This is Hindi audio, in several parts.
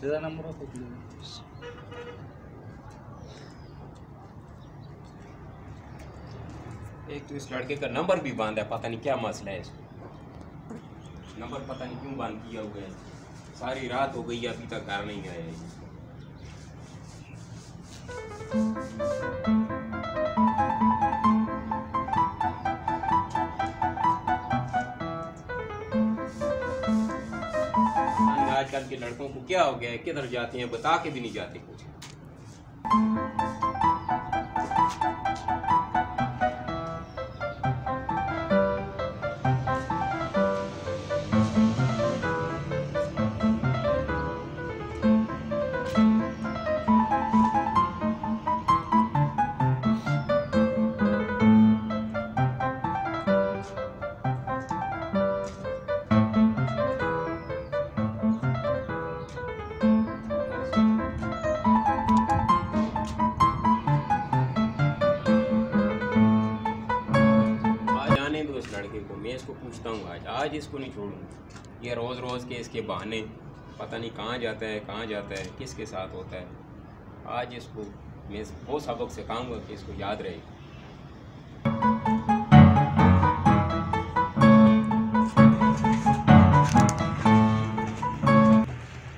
तेरा नंबर हो एक तो इस लड़के का नंबर भी बांधा है, पता नहीं क्या मसला है इसको। नंबर पता नहीं क्यों बंद किया हुआ है। सारी रात हो गई अभी तक घर नहीं आया है। आजकल के लड़कों को क्या हो गया है, किधर जाते हैं बता के भी नहीं जाते कुछ। लड़के को मैं इसको पूछता हूँ, आज इसको नहीं छोड़ूंगा। ये रोज़ रोज़ के इसके बहाने पता नहीं कहाँ जाता है किसके साथ होता है। आज इसको मैं वो सबक सिखाऊंगा कि इसको याद रहे।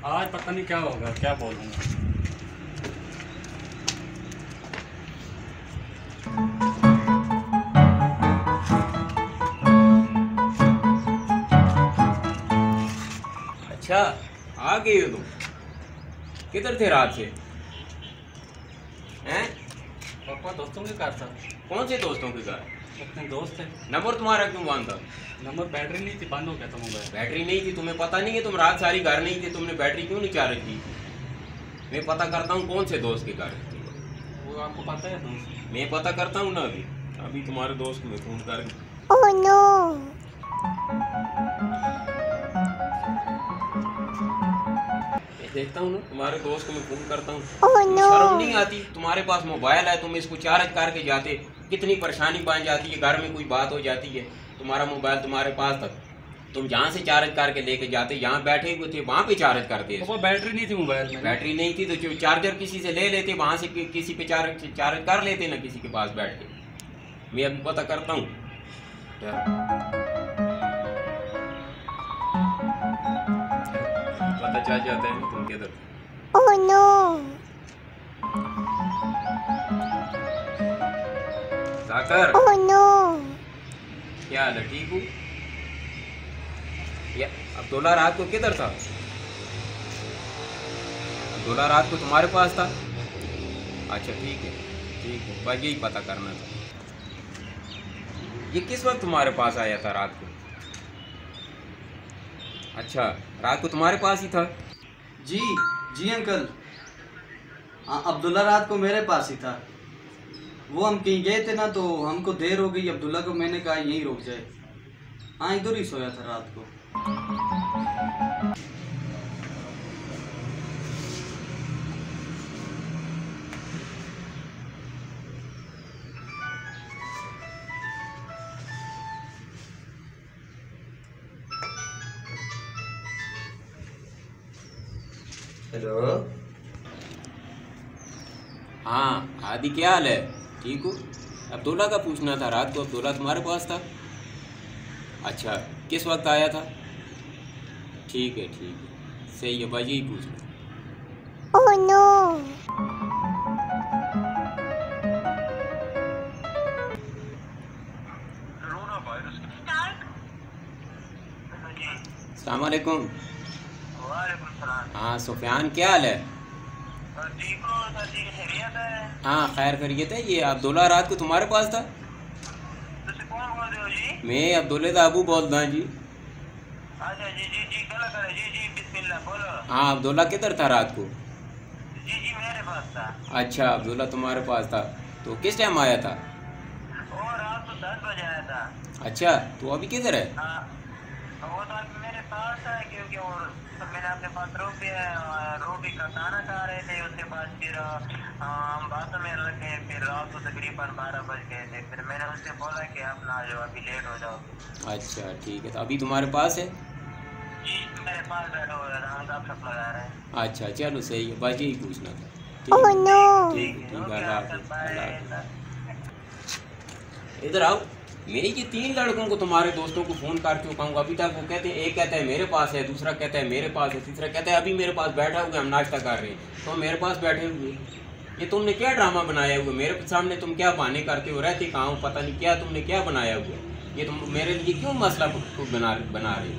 आज पता नहीं क्या होगा, क्या बोलूँगा। अच्छा आ गए हो तुम? किधर थे रात से? हैं? पापा दोस्तों के घर था। कौन से दोस्तों के घर? अपने दोस्त थे। नंबर तुम्हारा क्यों बंद था? नंबर बैटरी नहीं थी, बंद हो गया था मोबाइल। बैटरी नहीं थी? तुम्हें पता नहीं है तुम रात सारी घर नहीं थे, तुमने बैटरी क्यों नहीं चार्ज की? मैं पता करता हूँ कौन से दोस्त के घर। वो आपको पता है दोस्त? मैं पता करता हूँ ना अभी तुम्हारे दोस्त को मैं फोन कर। Oh no. देखता हूँ ना तुम्हारे दोस्त को मैं फोन करता हूँ। Oh no. शर्म नहीं आती? तुम्हारे पास मोबाइल है, तुम इसको चार्ज करके जाते, कितनी परेशानी बन जाती है। घर में कोई बात हो जाती है, तुम्हारा मोबाइल तुम्हारे पास तक, तुम जहाँ से चार्ज करके लेके जाते, यहाँ बैठे हुए थे वहाँ पे चार्ज करते। पापा बैटरी नहीं थी मोबाइल में। बैटरी नहीं थी तो चार्जर किसी से ले लेते, वहाँ से किसी पे चार्ज कर लेते ना, किसी के पास बैठ के। मैं अभी पता करता हूँ। पता चल जाता है तुम किधर। Oh no. जाकर ओह नो। क्या हाल है, ठीक हूँ? अब्दुल्ला रात को किधर था? अब्दुल्ला रात को तुम्हारे पास था? अच्छा ठीक है बस यही पता करना था। ये किस वक्त तुम्हारे पास आया था रात को? अच्छा रात को तुम्हारे पास ही था? जी अंकल। हाँ अब्दुल्ला रात को मेरे पास ही था। वो हम कहीं गए थे ना, तो हमको देर हो गई। अब्दुल्ला को मैंने कहा यहीं रुक जाए। हाँ इधर ही सोया था रात को। हेलो। हाँ आदि क्या हाल है, ठीक हो? अब्दुल्ला का पूछना था, रात को अब्दुल्ला तुम्हारे पास था? अच्छा किस वक्त आया था? ठीक है सही है, बस यही पूछना। Oh no. अस्सलाम वालेकुम। हाँ सुफियान क्या हाल है? हाँ खैर खैरियत है। ये अब्दुल्ला रात को तुम्हारे पास था? मैं अब्दुल्ला का अबू बोलता जी। हाँ अब्दुल्ला किधर था रात को? मेरे पास था। अच्छा अब्दुल्ला तुम्हारे पास था, तो किस टाइम आया था? रात को 10 बजे आया था। अच्छा तो अभी किधर है? वो तो अभी मेरे पास है, क्योंकि तो मैंने अपने पास रोटी का खाना खा रहे थे। उसके बाद फिर हम बातों में लगे, फिर रात को तकरीबन 12 बज गए थे। फिर मैंने उससे बोला कि आप ना आ जाओ, अभी लेट हो जाओगे। अच्छा ठीक है, तो अभी तुम्हारे पास है? जी मेरे पास बैठा हुआ था, हम गपशप लगा रहे हैं। अच्छा चलो सही है, बस यही पूछना था। Oh ठीक no! ठीक है, ठीक है, अल्लाह हाफ़िज़, अल्लाह हाफ़िज़। बाय। इधर आओ। मैं ये 3 लड़कों को तुम्हारे दोस्तों को फ़ोन कर चुका हूँ अभी तक। वो कहते हैं, एक कहता है मेरे पास है, दूसरा कहता है मेरे पास है, तीसरा कहता है अभी मेरे पास बैठा हुआ, हम नाश्ता कर रहे हैं। तो मेरे पास बैठे हुए, ये तुमने क्या ड्रामा बनाया हुआ? मेरे सामने तुम क्या बहाने करते हो? रहते कहाँ हो पता नहीं, क्या तुमने क्या बनाया हुआ? ये तुम मेरे लिए क्यों मसला बना रहे हो?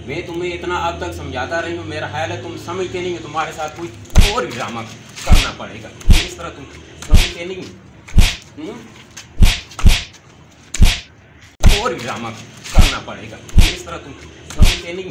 मैं तुम्हें इतना अब तक समझाता रही हूँ, मेरा ख्याल है तुम समझते नहीं हो, तुम्हारे साथ कोई और ड्रामा करना पड़ेगा। इस तरह तुम समझते नहीं, और ड्रामा करना पड़ेगा। इस तरह तुम समझते नहीं।